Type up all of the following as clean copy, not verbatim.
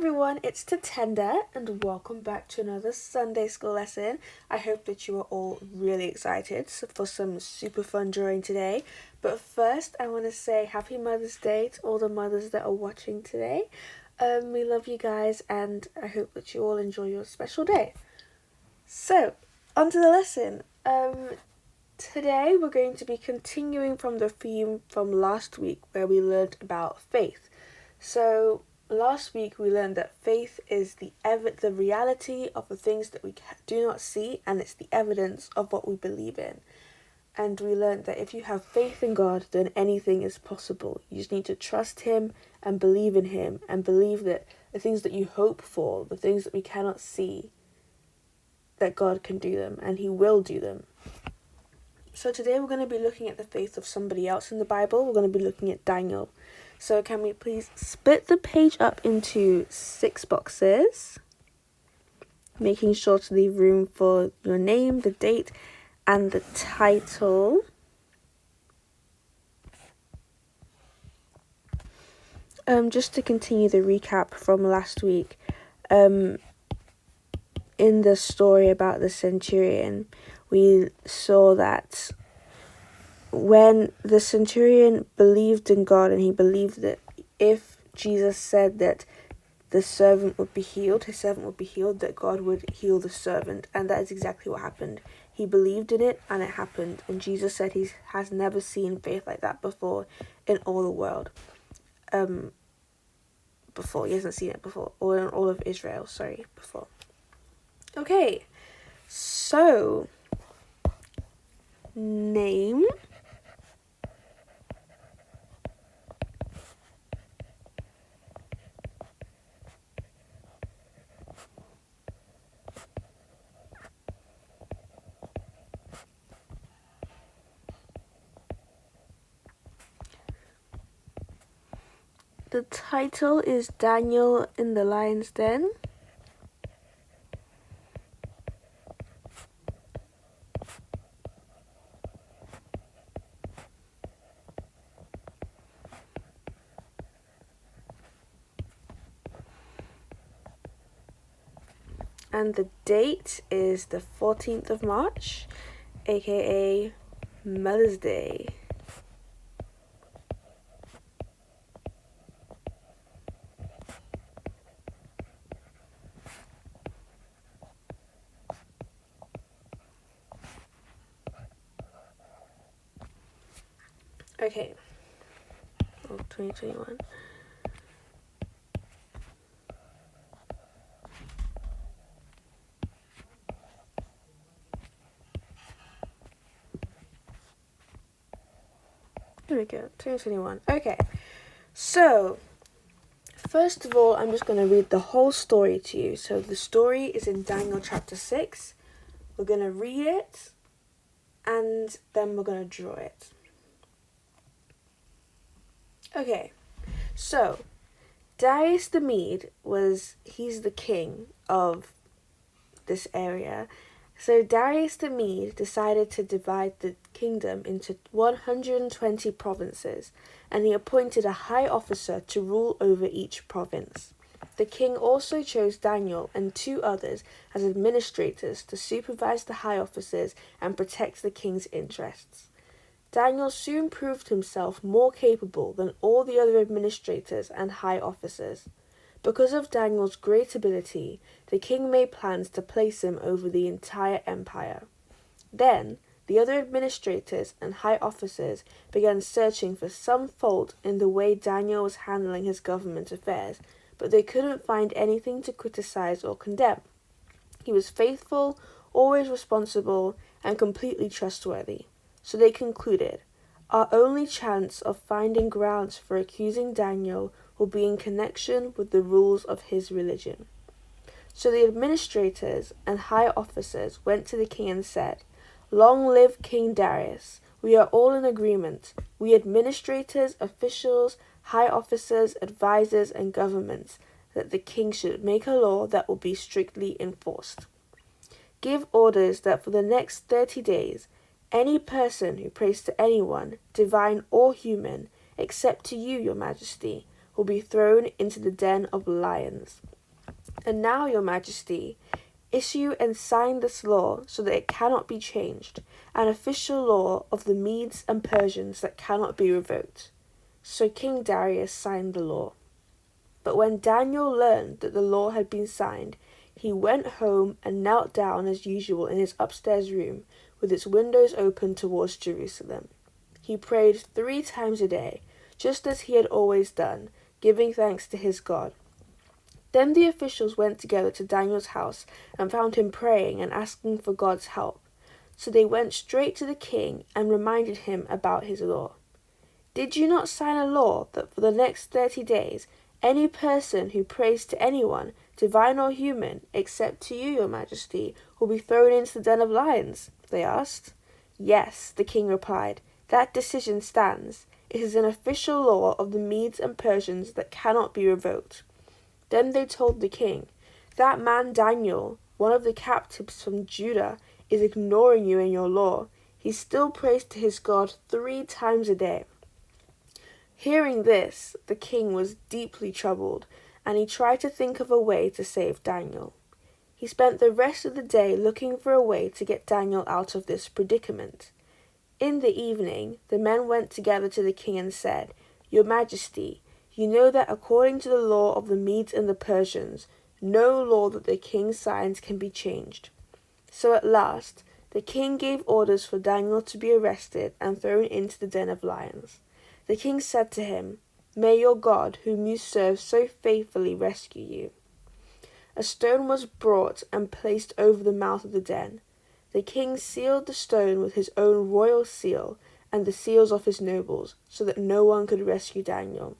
everyone, it's Tatenda and welcome back to another Sunday school lesson. I hope that you are all really excited for some super fun drawing today. But first, I want to say Happy Mother's Day to all the mothers that are watching today. We love you guys and I hope that you all enjoy your special day. So, on to the lesson. Today we're going to be continuing from the theme from last week where we learned about faith. So, last week we learned that faith is the reality of the things that we do not see, and it's the evidence of what we believe in. And we learned that if you have faith in God, then anything is possible. You just need to trust Him and believe in Him and believe that the things that you hope for, the things that we cannot see, that God can do them and He will do them. So today we're going to be looking at the faith of somebody else in the Bible. We're going to be looking at Daniel. So can we please split the page up into 6 boxes, making sure to leave room for your name, the date, and the title. Just to continue the recap from last week, in the story about the centurion, we saw that when the centurion believed in God and he believed that if Jesus said that the servant would be healed, his servant would be healed, that God would heal the servant. And that is exactly what happened. He believed in it and it happened. And Jesus said he has never seen faith like that before in all the world. He hasn't seen it before. Or in all of Israel, before. Okay, so name. The title is Daniel in the Lion's Den. And the date is the 14th of March, aka Mother's Day. Okay. 2021. Here we go, 2021. Okay, so first of all, I'm just going to read the whole story to you. So the story is in Daniel chapter 6. We're going to read it and then we're going to draw it. Okay, so Darius the Mede he's the king of this area. So Darius the Mede decided to divide the kingdom into 120 provinces, and he appointed a high officer to rule over each province. The king also chose Daniel and 2 others as administrators to supervise the high officers and protect the king's interests. Daniel soon proved himself more capable than all the other administrators and high officers. Because of Daniel's great ability, the king made plans to place him over the entire empire. Then, the other administrators and high officers began searching for some fault in the way Daniel was handling his government affairs, but they couldn't find anything to criticize or condemn. He was faithful, always responsible, and completely trustworthy. So they concluded, our only chance of finding grounds for accusing Daniel will be in connection with the rules of his religion. So the administrators and high officers went to the king and said, long live King Darius. We are all in agreement. We administrators, officials, high officers, advisors, and governments, that the king should make a law that will be strictly enforced. Give orders that for the next 30 days, any person who prays to anyone, divine or human, except to you, your majesty, will be thrown into the den of lions. And now, your majesty, issue and sign this law so that it cannot be changed, an official law of the Medes and Persians that cannot be revoked. So King Darius signed the law. But when Daniel learned that the law had been signed, he went home and knelt down as usual in his upstairs room, with its windows open towards Jerusalem. He prayed 3 times a day, just as he had always done, giving thanks to his God. Then the officials went together to Daniel's house and found him praying and asking for God's help. So they went straight to the king and reminded him about his law. "Did you not sign a law that for the next 30 days any person who prays to anyone, divine or human, except to you, your majesty, will be thrown into the den of lions?" they asked. "Yes," the king replied, "that decision stands. It is an official law of the Medes and Persians that cannot be revoked." Then they told the king, "That man Daniel, one of the captives from Judah, is ignoring you and your law. He still prays to his God 3 times a day." Hearing this, the king was deeply troubled, and he tried to think of a way to save Daniel. He spent the rest of the day looking for a way to get Daniel out of this predicament. In the evening, the men went together to the king and said, "Your Majesty, you know that according to the law of the Medes and the Persians, no law that the king signs can be changed." So at last, the king gave orders for Daniel to be arrested and thrown into the den of lions. The king said to him, "May your God, whom you serve so faithfully, rescue you." A stone was brought and placed over the mouth of the den. The king sealed the stone with his own royal seal and the seals of his nobles, so that no one could rescue Daniel.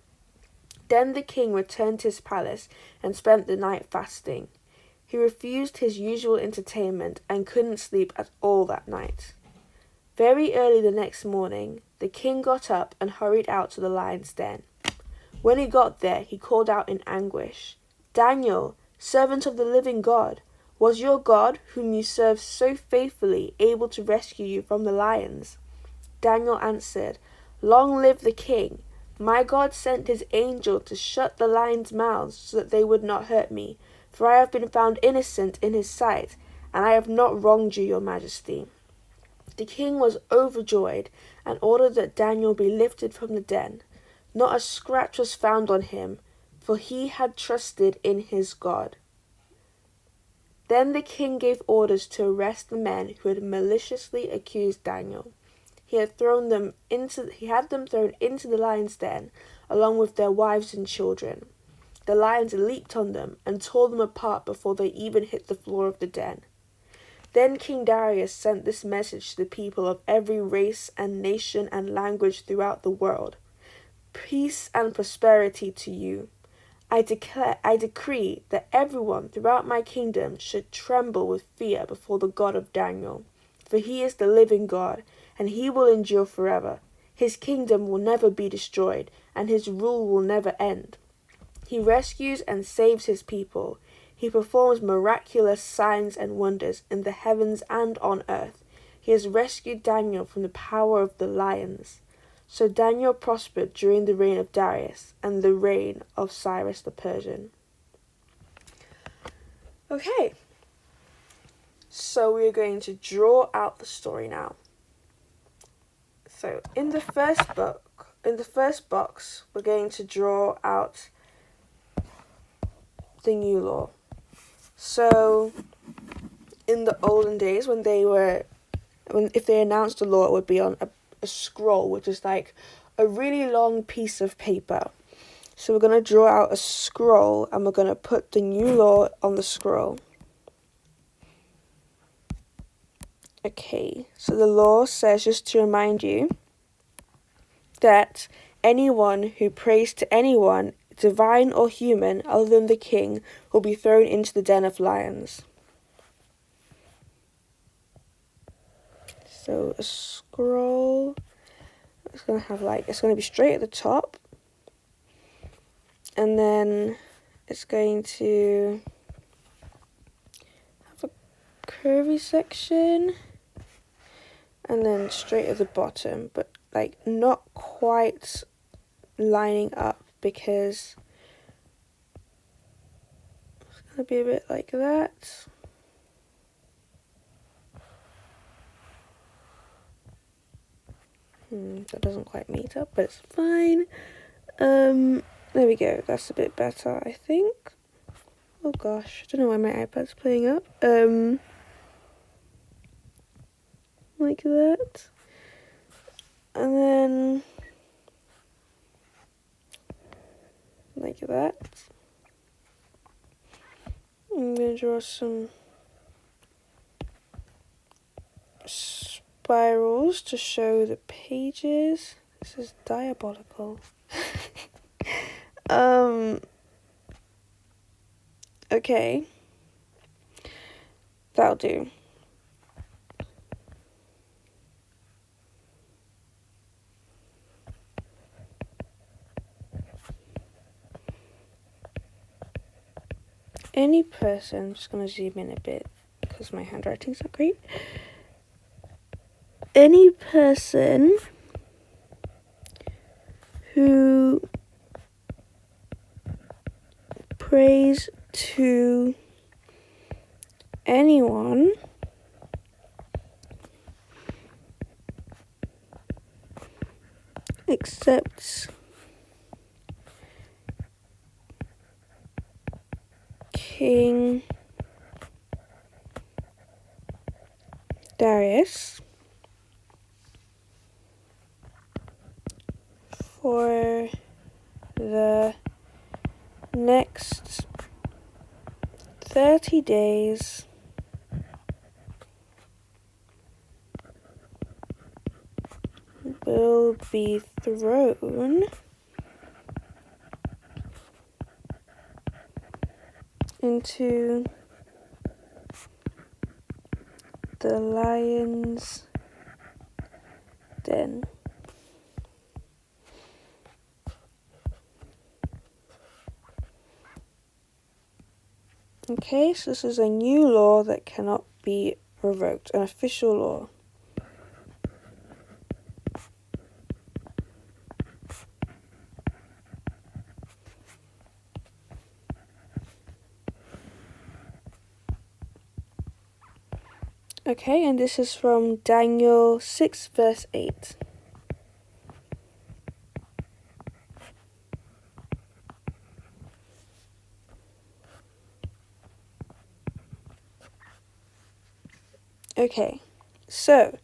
Then the king returned to his palace and spent the night fasting. He refused his usual entertainment and couldn't sleep at all that night. Very early the next morning, the king got up and hurried out to the lion's den. When he got there, he called out in anguish, "Daniel, servant of the living God, was your God, whom you serve so faithfully, able to rescue you from the lions?" Daniel answered, "Long live the king! My God sent his angel to shut the lions' mouths so that they would not hurt me, for I have been found innocent in his sight, and I have not wronged you, your majesty." The king was overjoyed and ordered that Daniel be lifted from the den. Not a scratch was found on him, for he had trusted in his God. Then the king gave orders to arrest the men who had maliciously accused Daniel. He had them thrown into the lion's den, along with their wives and children. The lions leaped on them and tore them apart before they even hit the floor of the den. Then King Darius sent this message to the people of every race and nation and language throughout the world: "Peace and prosperity to you. I decree that everyone throughout my kingdom should tremble with fear before the God of Daniel, for he is the living God, and he will endure forever. His kingdom will never be destroyed, and his rule will never end. He rescues and saves his people. He performs miraculous signs and wonders in the heavens and on earth. He has rescued Daniel from the power of the lions." So Daniel prospered during the reign of Darius and the reign of Cyrus the Persian. Okay, so we're going to draw out the story now. So in the first box, we're going to draw out the new law. So in the olden days, if they announced a law, it would be on a scroll, which is like a really long piece of paper. So we're going to draw out a scroll and we're going to put the new law on the scroll. Okay, so the law says, just to remind you, that anyone who prays to anyone, divine or human, other than the king, will be thrown into the den of lions. So a scroll, it's going to be straight at the top, and then it's going to have a curvy section, and then straight at the bottom, but like not quite lining up because it's going to be a bit like that. That doesn't quite meet up, but it's fine. There we go. That's a bit better, I think. Oh gosh, I don't know why my iPad's playing up. Like that. And then like that. I'm going to draw some spirals to show the pages. This is diabolical. Okay. That'll do. Any person, I'm just going to zoom in a bit because my handwriting's not great. Any person who prays to anyone except King Darius for the next 30 days will be thrown into the lion's den. Okay, so this is a new law that cannot be revoked, an official law. Okay, and this is from Daniel 6 verse 8. Okay, so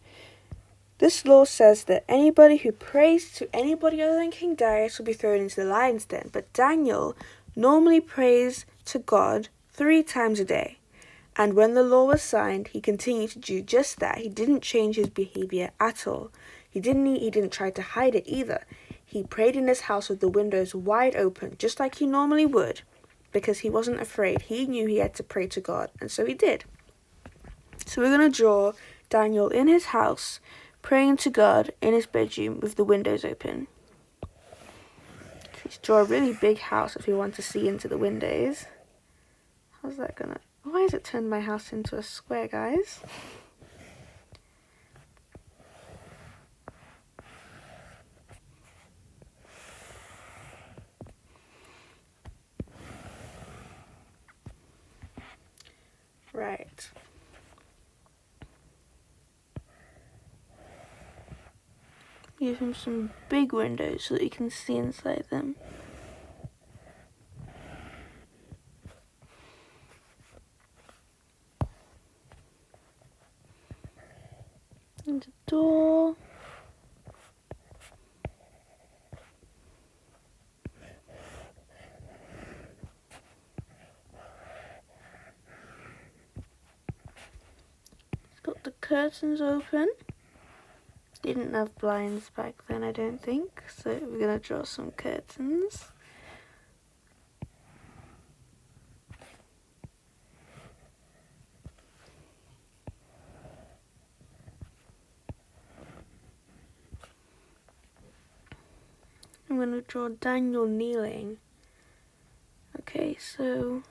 this law says that anybody who prays to anybody other than King Darius will be thrown into the lion's den, but Daniel normally prays to God 3 times a day. And when the law was signed, he continued to do just that. He didn't change his behavior at all. He didn't try to hide it either. He prayed in his house with the windows wide open, just like he normally would, because he wasn't afraid. He knew he had to pray to God, and so he did. So we're going to draw Daniel in his house, praying to God in his bedroom with the windows open. Let's draw a really big house if we want to see into the windows. How's that going to... Why has it turned my house into a square, guys? Right. Give him some big windows so that you can see inside them. And a door. It's got the curtains open. Didn't have blinds back then, I don't think. So we're going to draw some curtains. I'm going to draw Daniel kneeling. Okay, so...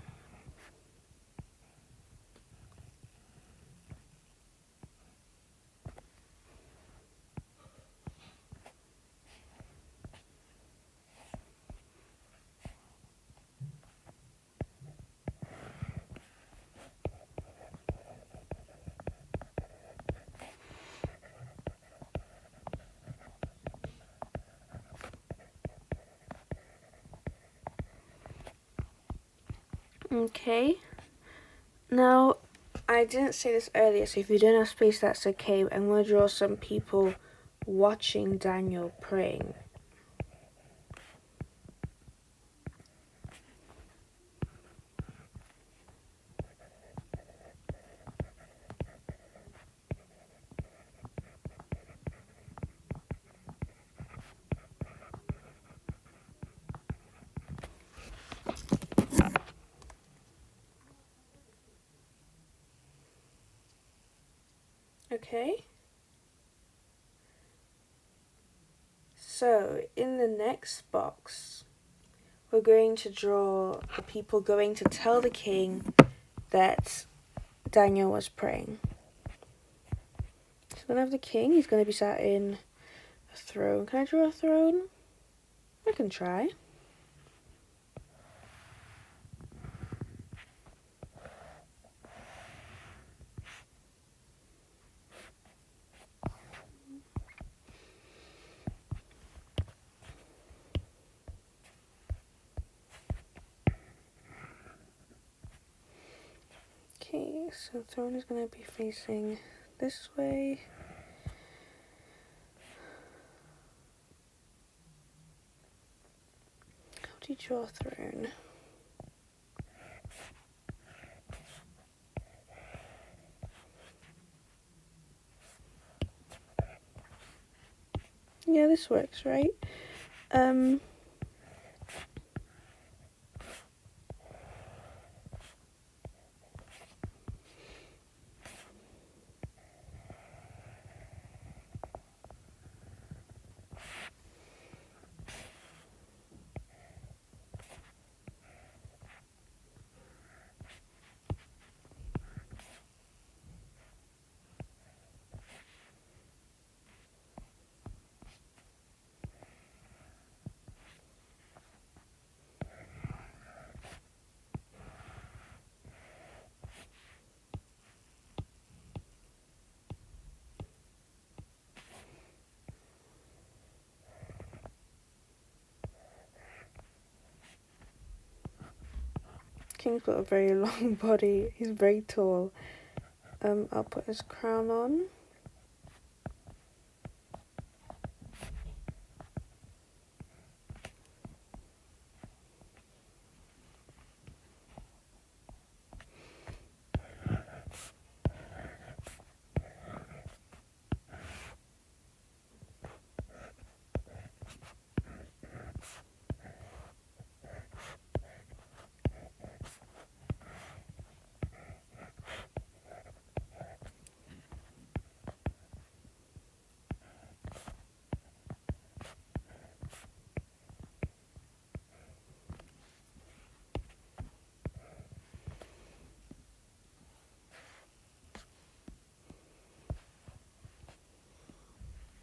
Okay. Now, I didn't say this earlier, so if you don't have space, that's okay. I'm going to draw some people watching Daniel praying. Okay? So, in the next box, we're going to draw the people going to tell the king that Daniel was praying. So we're going to have the king. He's going to be sat in a throne. Can I draw a throne? I can try. Okay, so the throne is going to be facing this way. How do you draw a throne? Yeah, this works, right? King's got a very long body. He's very tall. I'll put his crown on.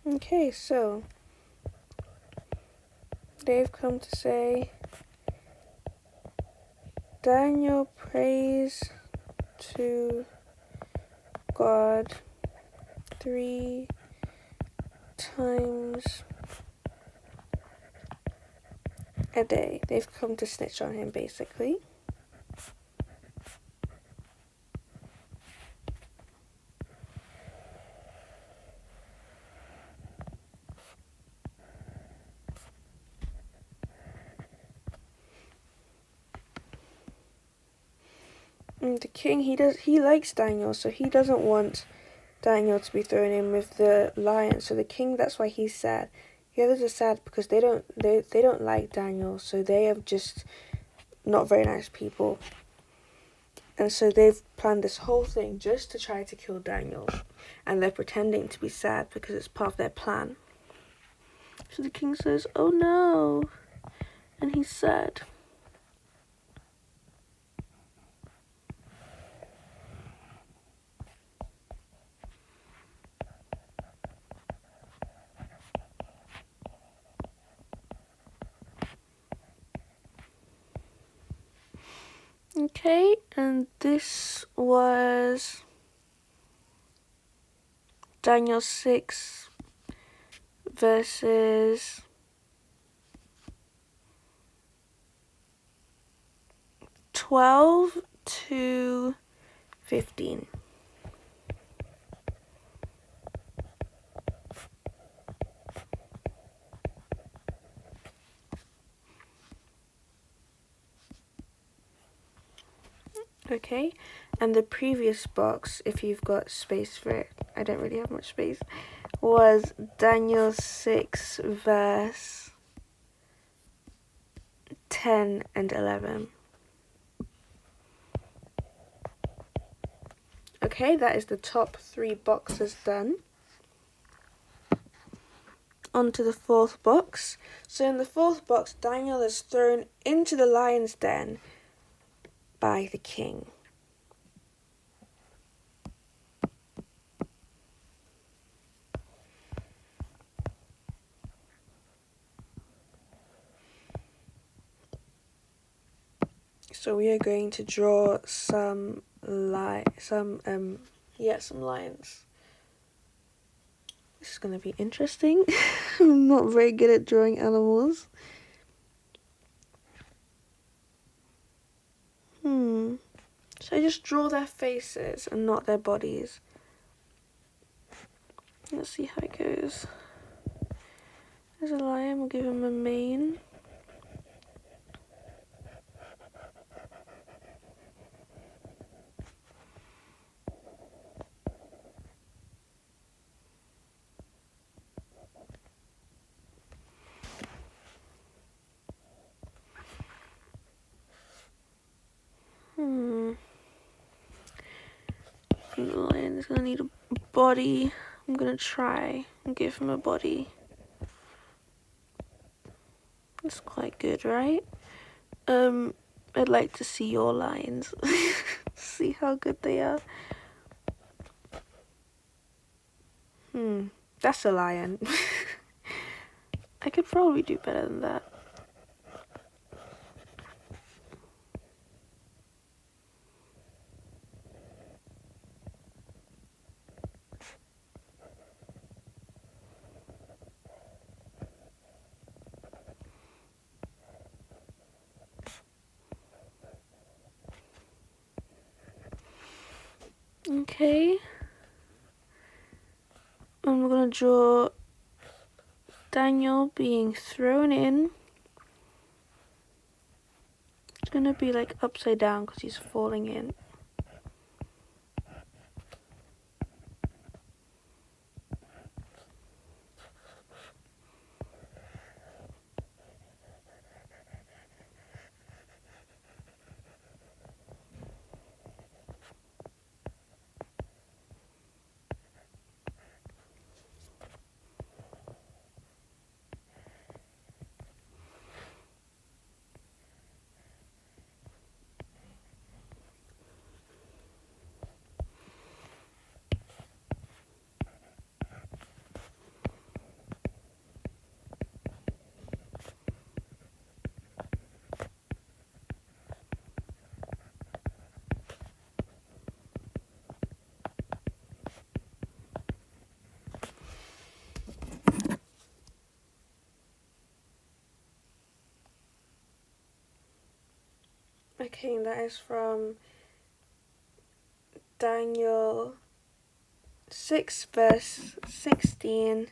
Okay, so they've come to say Daniel prays to God 3 times a day. They've come to snitch on him, basically. And the king, he likes Daniel, so he doesn't want Daniel to be thrown in with the lion. So the king, that's why he's sad. The others are sad because they don't like Daniel, so they are just not very nice people. And so they've planned this whole thing just to try to kill Daniel. And they're pretending to be sad because it's part of their plan. So the king says, "Oh no." And he's sad. Okay, and this was Daniel 6 verses 12 12 to 15. Okay, and the previous box, if you've got space for it, I don't really have much space, was Daniel 6 verse 10 and 11. Okay, that is the top 3 boxes done. On to the 4th box. So in the 4th box, Daniel is thrown into the lion's den by the king. So we are going to draw some lions. This is going to be interesting. I'm not very good at drawing animals. So I just draw their faces and not their bodies. Let's see how it goes. There's a lion, we'll give him a mane. The lion is gonna need a body. I'm gonna try and give him a body. That's quite good, right? I'd like to see your lions. See how good they are. That's a lion. I could probably do better than that. Okay. And we're gonna draw Daniel being thrown in. It's gonna be like upside down because he's falling in. Okay, that is from Daniel 6 verse 16.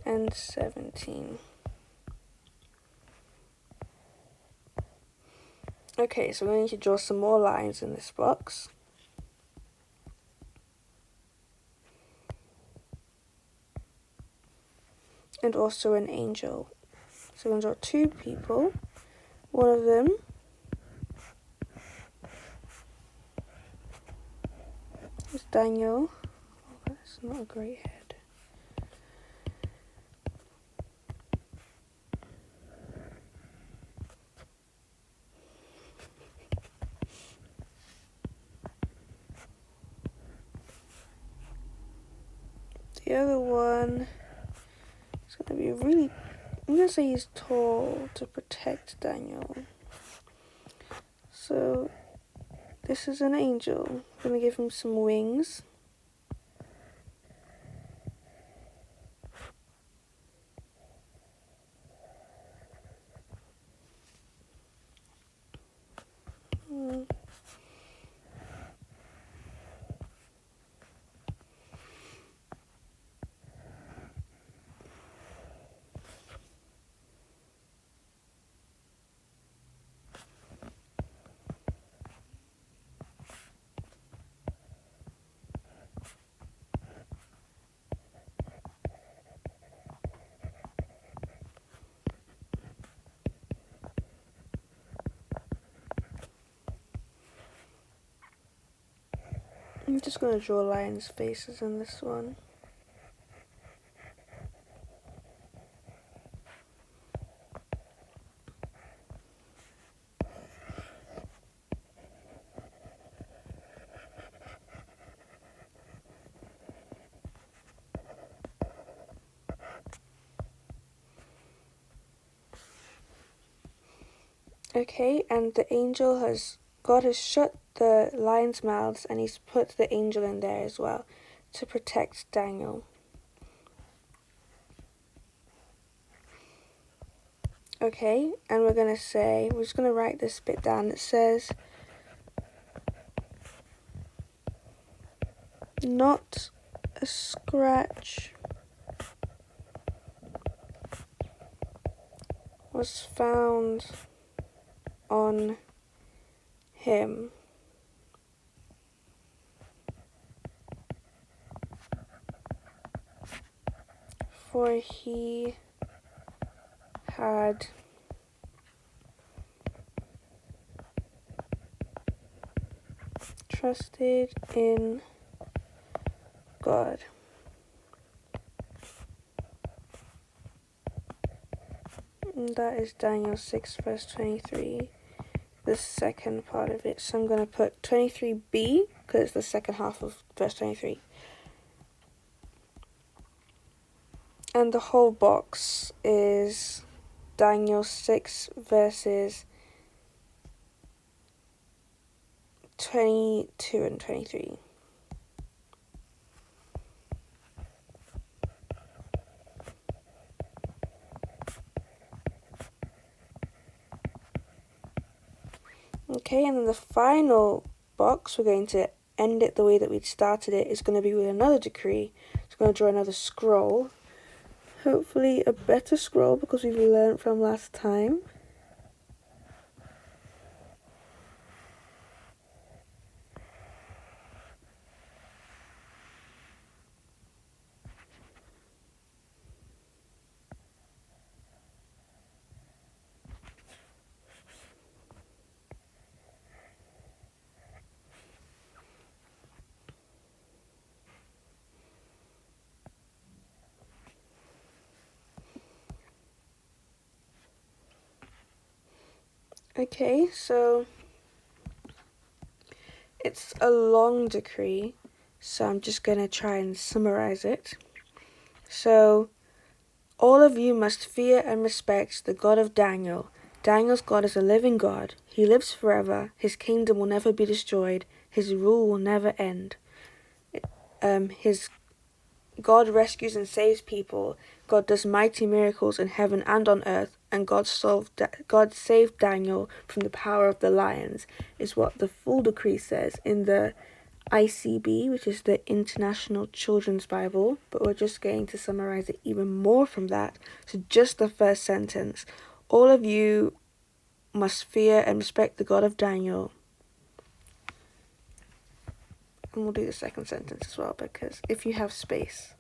And 17. Okay, so we're going to draw some more lines in this box. And also an angel. So we're going to draw 2 people. One of them is Daniel. Oh, that's not a great head. The other one is going to be I'm going to say he's tall to protect Daniel. So this is an angel. I'm gonna give him some wings. I'm just gonna draw lions' faces in this one. Okay, and God has shut the lions' mouths, and he's put the angel in there as well to protect Daniel. Okay, and we're just gonna write this bit down. It says, not a scratch was found on him. For he had trusted in God. And that is Daniel 6 verse 23, the second part of it. So I'm going to put 23b because it's the second half of verse 23. And the whole box is Daniel 6 verses 22 and 23. Okay, and then the final box, we're going to end it the way that we'd started it, is going to be with another decree. So I'm going to draw another scroll. Hopefully a better scroll because we've learned from last time. Okay, so it's a long decree, so I'm just going to try and summarize it. So, all of you must fear and respect the God of Daniel. Daniel's God is a living God. He lives forever. His kingdom will never be destroyed. His rule will never end. His God rescues and saves people. God does mighty miracles in heaven and on earth, and God saved Daniel from the power of the lions, is what the full decree says in the ICB, which is the International Children's Bible, but we're just going to summarize it even more from that. So just the first sentence. All of you must fear and respect the God of Daniel. And we'll do the second sentence as well, because if you have space.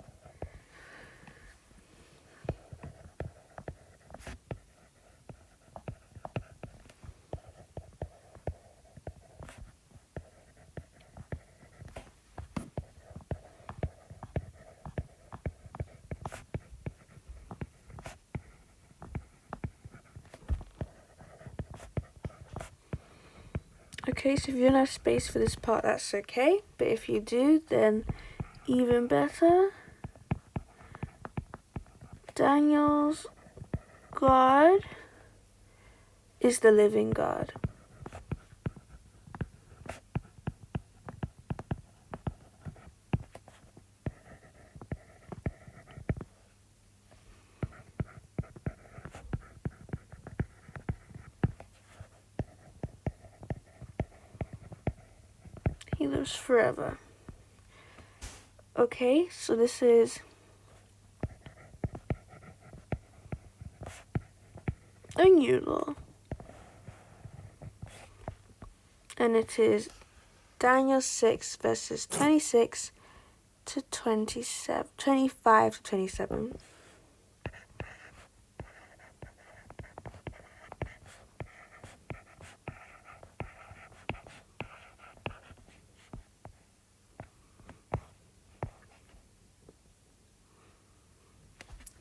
Okay, so if you don't have space for this part, that's okay. But if you do, then even better. Daniel's God is the living God. lives forever. Okay, so this is a new law. And it is Daniel 6 verses 26 to 27, 25 to 27.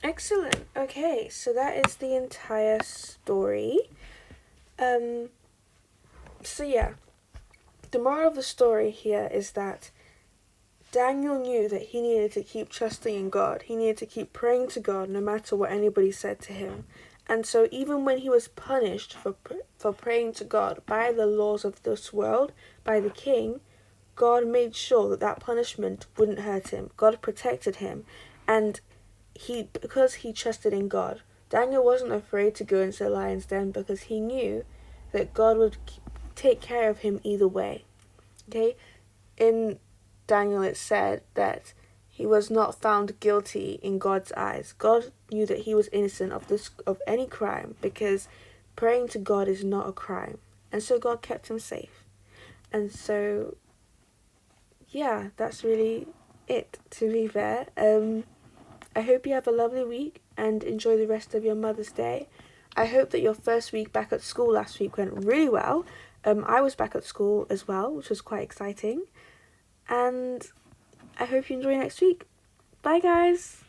Excellent. Okay, so that is the entire story. So yeah, the moral of the story here is that Daniel knew that he needed to keep trusting in God. He needed to keep praying to God no matter what anybody said to him. And so even when he was punished for praying to God by the laws of this world, by the king, God made sure that that punishment wouldn't hurt him. God protected him. And because he trusted in God, Daniel wasn't afraid to go into the lion's den because he knew that God would take care of him either way. Okay? In Daniel it said that he was not found guilty in God's eyes. God knew that he was innocent of any crime because praying to God is not a crime. And so God kept him safe. And so yeah, that's really it, to be fair. I hope you have a lovely week and enjoy the rest of your Mother's Day. I hope that your first week back at school last week went really well. I was back at school as well, which was quite exciting. And I hope you enjoy next week. Bye, guys!